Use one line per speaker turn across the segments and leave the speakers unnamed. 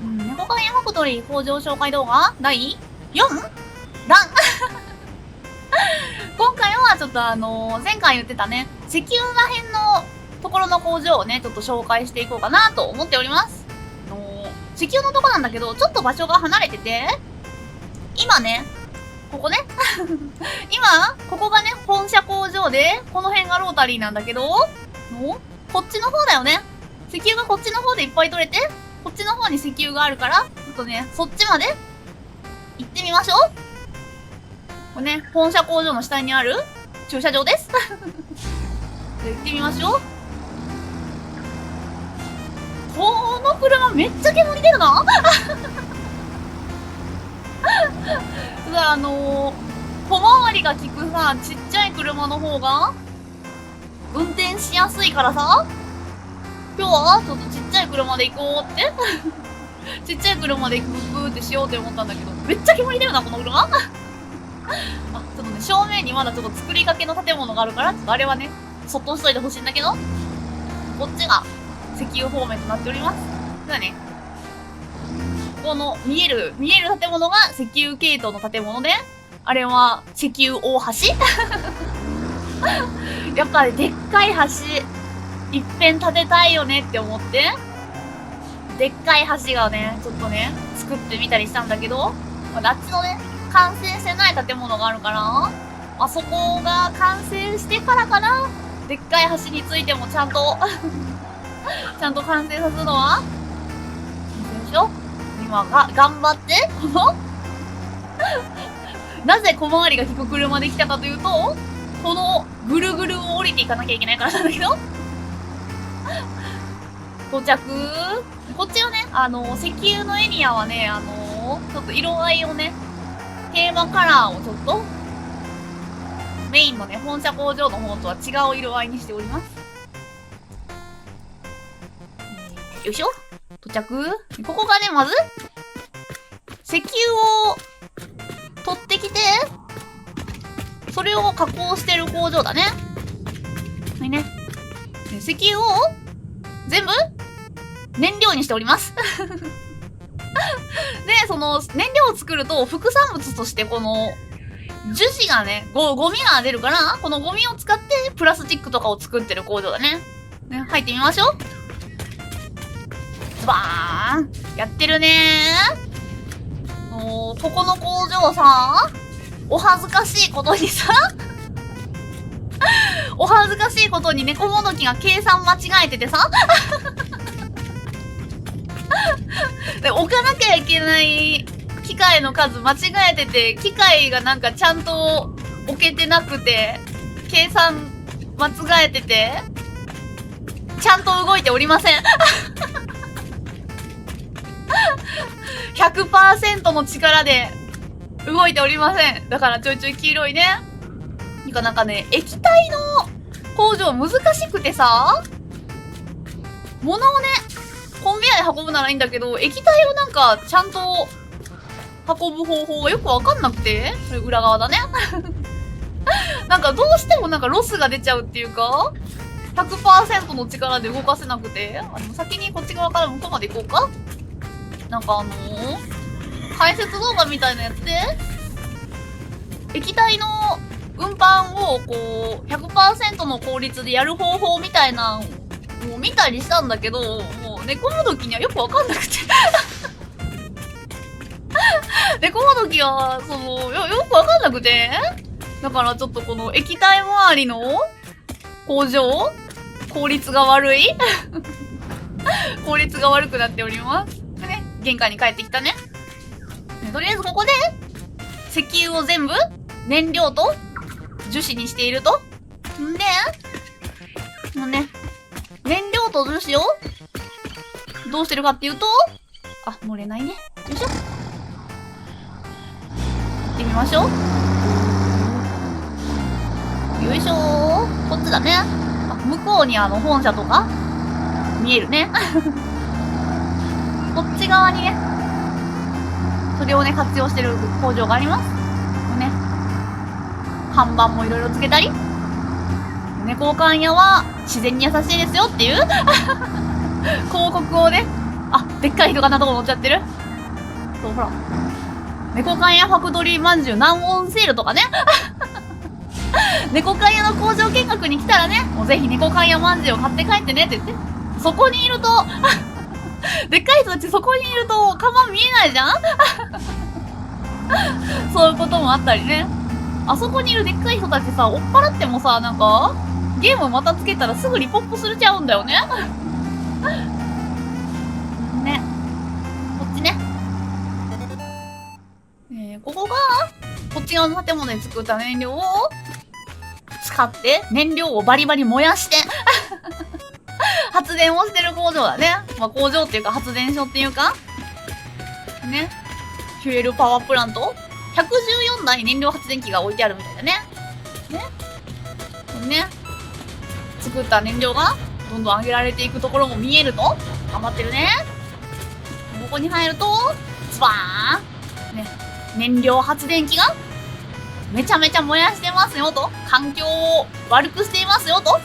猫カフェファクトリー工場紹介動画第 4? 弾今回はちょっと前回言ってたね、石油らへんのところの工場をね、ちょっと紹介していこうかなと思っております。石油のとこなんだけど、ちょっと場所が離れてて、今ね、ここね今、ここがね、本社工場で、この辺がロータリーなんだけど、こっちの方だよね。石油がこっちの方でいっぱい取れて、こっちの方に石油があるから、ちょっとね、そっちまで行ってみましょう。これね、本社工場の下にある駐車場です。行ってみましょう。この車めっちゃ煙出るな。ただ小回りが利くさ、ちっちゃい車の方が運転しやすいからさ、今日はちょっとちっちゃい車で行こうってちっちゃい車で行くってしようって思ったんだけど、めっちゃ煙出るなこの車。あ、ちょっとね、正面にまだちょっと作りかけの建物があるから、ちょっとあれはね、そっとしといてほしいんだけど、こっちが石油方面となっております。だね、この見える建物が石油系統の建物で、あれは石油大橋やっぱりでっかい橋いっぺん建てたいよねって思って、でっかい橋がね、ちょっとね、作ってみたりしたんだけど、あっちのね、完成してない建物があるから、あそこが完成してからかな、でっかい橋についてもちゃんとちゃんと完成させるのは、よいしょ。今頑張って、なぜ小回りが利く車で来たかというと、このぐるぐるを降りていかなきゃいけないからなんだけど、到着。こっちのね、石油のエリアはね、ちょっと色合いをね、テーマカラーをちょっと、メインのね、本社工場の方とは違う色合いにしております。よいしょ。到着。ここがね、まず、石油を取ってきて、それを加工してる工場だね。はいね。石油を全部燃料にしております。で、その燃料を作ると副産物としてこの樹脂がね、ゴミが出るから、このゴミを使ってプラスチックとかを作ってる工場だね。ね、入ってみましょう。ズバーンやってるねー。ここの工場さ、お恥ずかしいことにさお恥ずかしいことに猫もどきが計算間違えててさで、置かなきゃいけない機械の数間違えてて、機械がなんかちゃんと置けてなくて、計算間違えてて、ちゃんと動いておりません。100% の力で動いておりません。だからちょいちょい黄色いね。なんかね、液体の工場難しくてさ、物をね、コンベヤで運ぶならいいんだけど、液体をなんかちゃんと運ぶ方法がよくわかんなくて、それ裏側だね。なんかどうしてもなんかロスが出ちゃうっていうか、100% の力で動かせなくて、先にこっち側から向こうまで行こうか。なんか解説動画みたいなやつで、液体の運搬をこう 100% の効率でやる方法みたいなのを見たりしたんだけど、もう猫もどきにはよくわかんなくて猫もどきはよくわかんなくて、だからちょっとこの液体周りの工場効率が悪い効率が悪くなっております。でね、玄関に帰ってきたね。とりあえずここで石油を全部燃料と樹脂にしていると。んで、もうね、燃料と樹脂をどうしてるかっていうと、あ、漏れないね。よいしょ。行ってみましょう。よいしょー。こっちだね。あ、向こうに本社とか見えるね。こっち側にね、それをね、活用してる工場があります。ね。看板もいろいろつけたり、猫缶屋は自然に優しいですよっていう広告をね、あ、でっかい人がなとこ乗っちゃってる。そう、ほら。猫缶屋ファクトリーまんじゅう難問セールとかね。猫缶屋の工場見学に来たらね、もうぜひ猫缶屋まんじゅうを買って帰ってねって言って。そこにいると、でっかい人たちそこにいると、看板見えないじゃん。そういうこともあったりね。あそこにいるでっかい人たちさ、追っ払ってもさ、なんか、ゲームまたつけたらすぐリポップするちゃうんだよね。ね。こっちね。ここが、こっち側の建物に作った燃料を使って、燃料をバリバリ燃やして、発電をしてる工場だね。まあ、工場っていうか発電所っていうか、ね。フュエルパワープラント ?114 台燃料発電機が置いてあるみたいだね。ね。作った燃料がどんどん上げられていくところも見えると、頑張ってるね。ここに入ると、ズバーンね。燃料発電機がめちゃめちゃ燃やしてますよと。環境を悪くしていますよと。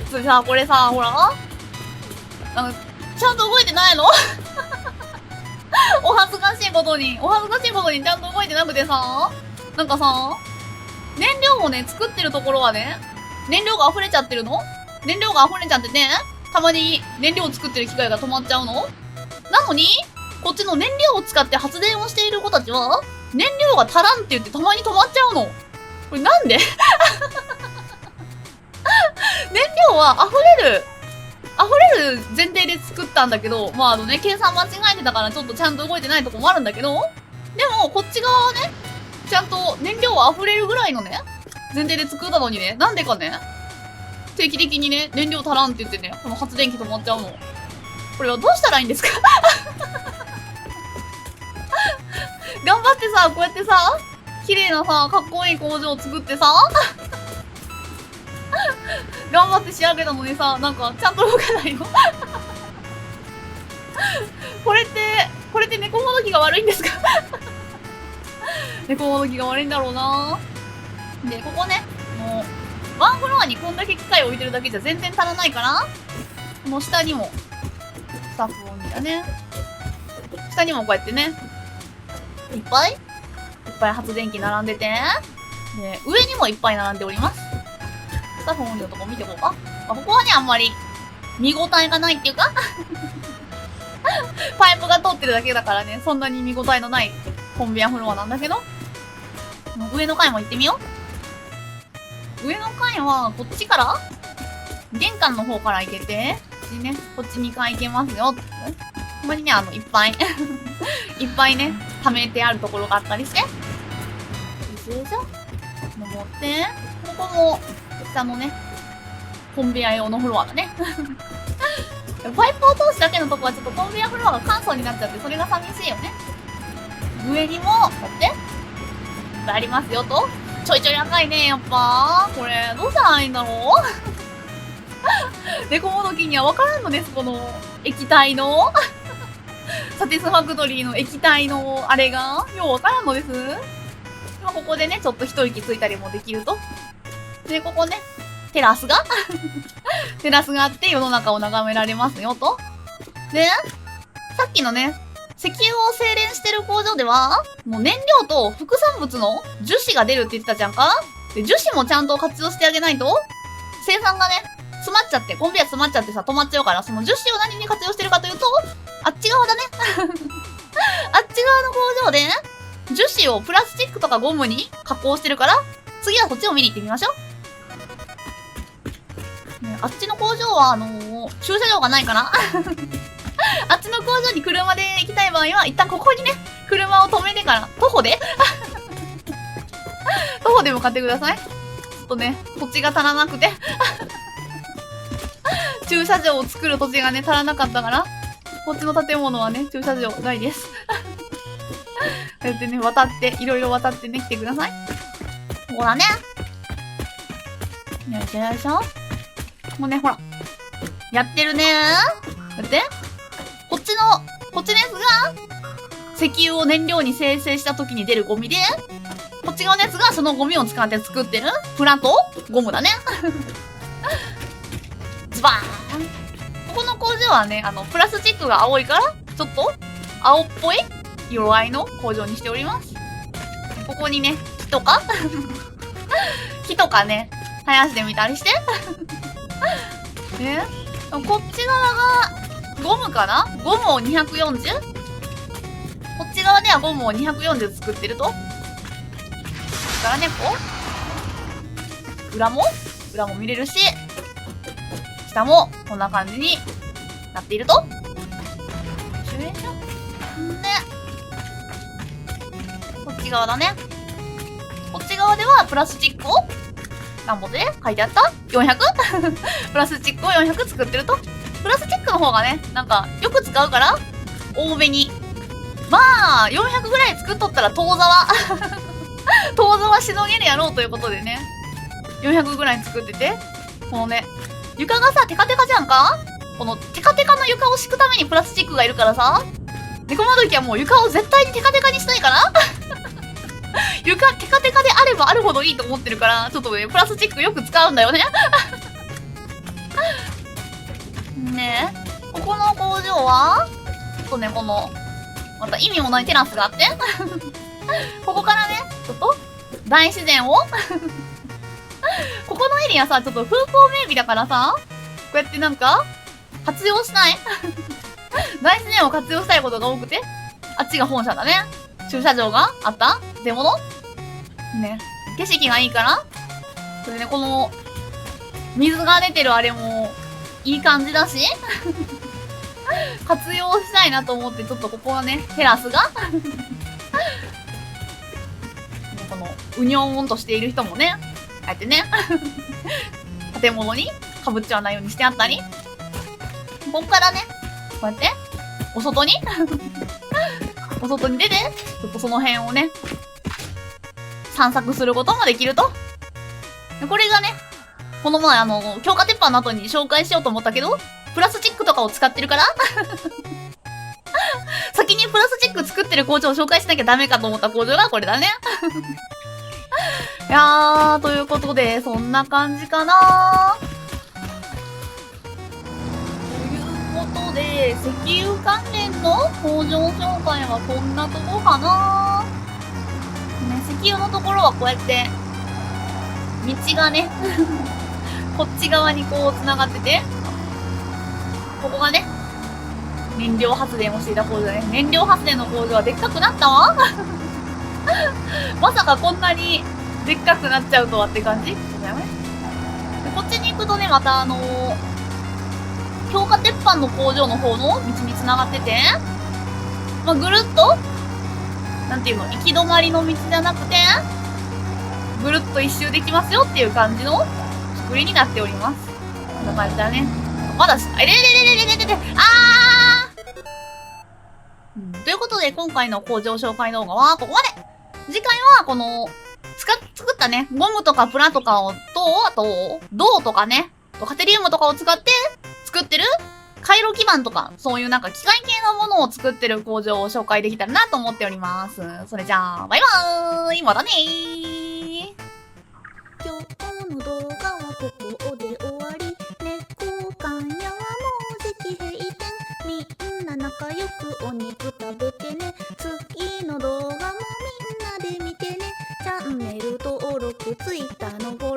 それさ、これさ、ほら。なんか、ちゃんと動いてないのお恥ずかしいことにちゃんと動いてなくてさ、なんかさ、燃料をね、作ってるところはね、燃料が溢れちゃってるの？燃料が溢れちゃってね、たまに燃料を作ってる機械が止まっちゃうの？なのに、こっちの燃料を使って発電をしている子たちは、燃料が足らんって言ってたまに止まっちゃうの。これなんで？燃料は溢れる前提で作ったんだけど、まあね、計算間違えてたからちょっとちゃんと動いてないとこもあるんだけど、でも、こっち側はね、ちゃんと燃料は溢れるぐらいのね、前提で作ったのにね、なんでかね、定期的にね、燃料足らんって言ってね、この発電機止まっちゃうの。これはどうしたらいいんですか？頑張ってさ、こうやってさ、綺麗なさ、かっこいい工場を作ってさ、頑張って仕上げたのにさ、なんか、ちゃんと動かないの。これって猫もどきが悪いんですか？猫もどきが悪いんだろうな。で、ここね、もう、ワンフロアにこんだけ機械置いてるだけじゃ全然足らないから、この下にも、スタッフを見たね。下にもこうやってね、いっぱい発電機並んでて、で、上にもいっぱい並んでおります。スタッフオンリーのとこ見てこうか。ここはね、あんまり見応えがないっていうかパイプが通ってるだけだからね、そんなに見応えのないコンベアフロアなんだけど、上の階も行ってみよう。上の階は、こっちから玄関の方から行けて、こっち2階行けますよ。ほんまにね、いっぱいいっぱいね、溜めてあるところがあったりして。よいしょ。登って、ここも、下のね、コンベア用のフロアだね。パイプを通すだけのとこはちょっとコンベアフロアが簡素になっちゃって、それが寂しいよね。上にも、こうやって、ありますよと。ちょいちょい赤いね、やっぱ。これ、どうしたらいいんだろう。猫もどきにはわからんのです、この液体の。サティスファクトリーの液体のあれが、ようわからんのです。まあ、ここでね、ちょっと一息ついたりもできると。で、ここね、テラスがテラスがあって世の中を眺められますよと。で、さっきのね、石油を精錬してる工場では、もう燃料と副産物の樹脂が出るって言ってたじゃんか。で、樹脂もちゃんと活用してあげないと、生産がね、詰まっちゃって、コンベヤ詰まっちゃってさ、止まっちゃうから、その樹脂を何に活用してるかというと、あっち側だね。あっち側の工場で、樹脂をプラスチックとかゴムに加工してるから、次はこっちを見に行ってみましょう。ね、あっちの工場は、駐車場がないかなあっちの工場に車で行きたい場合は、一旦ここにね、車を止めてから、徒歩で徒歩で向かってください。ちょっとね、土地が足らなくて駐車場を作る土地がね、足らなかったから、こっちの建物はね、駐車場ないです。こうやってね、いろいろ渡ってね、来てください。ここだね。よいしょよいしょ。もうね、ほら。やってるねー。やって。こっちのやつが、石油を燃料に生成した時に出るゴミで、こっち側のやつがそのゴミを使って作ってるプラとゴムだね。ズバーン。ここの工場はね、プラスチックが青いから、ちょっと青っぽい色合いの工場にしております。ここにね、木とか木とかね、生やしてみたりして。こっち側がゴムかな？ゴムを 240？ こっち側ではゴムを240作ってると。からね、こう。裏も見れるし、下もこんな感じになっていると。で、こっち側だね。こっち側ではプラスチックを何本で書いてあった ?400? プラスチックを400作ってると。プラスチックの方がね、なんかよく使うから、多めに。まあ、400ぐらい作っとったら当座はしのげるやろうということでね。400ぐらい作ってて。このね、床がさ、テカテカじゃんか？このテカテカの床を敷くためにプラスチックがいるからさ。猫窓時はもう床を絶対にテカテカにしたいかな床テカテカであればあるほどいいと思ってるから、ちょっとね、プラスチックよく使うんだよね。ねえ。ここの工場は、ちょっとね、この、また意味もないテラスがあって。ここからね、ちょっと、大自然をここのエリアさ、ちょっと風光明媚だからさ、こうやってなんか、活用しない大自然を活用したいことが多くて、あっちが本社だね。駐車場があった建物ね。景色がいいから。それでね、この、水が出てるあれも、いい感じだし活用したいなと思って、ちょっとここはね、テラスがこの、うにょーんとしている人もね、あえてね、建物に被っちゃわないようにしてあったり、こっからね、こうやって、お外にお外に出て、ちょっとその辺をね、散策することもできると。でこれがね、この前強化鉄板の後に紹介しようと思ったけど、プラスチックとかを使ってるから先にプラスチック作ってる工場を紹介しなきゃダメかと思った工場がこれだね。いやー、ということで、そんな感じかなということで、石油関連の工場紹介はこんなとこかなね、石油のところはこうやって、道がね、こっち側にこう繋がってて、ここがね、燃料発電をしていた工場ね。燃料発電の工場はでっかくなったわまさかこんなにでっかくなっちゃうとはって感じだよね。でこっちに行くとね、また強化鉄板の工場の方の道に繋がってて、まあ、ぐるっと、なんていうの、行き止まりの道じゃなくて、ぐるっと一周できますよっていう感じの作りになっております。こんな感じだね。まだ、ということで、今回の工場紹介動画はここまで。次回は、この、作ったね、ゴムとかプラとかを、あと、銅とかね、カテリウムとかを使って作ってる回路基板とか、そういうなんか機械系のものを作ってる工場を紹介できたらなと思っております。それじゃあ、バイバーイまたねー
今日の動画はここで終わり。猫かんやはもう石閉店。みんな仲良くお肉食べてね。次の動画もみんなで見てね。チャンネル登録、Twitter のフォロー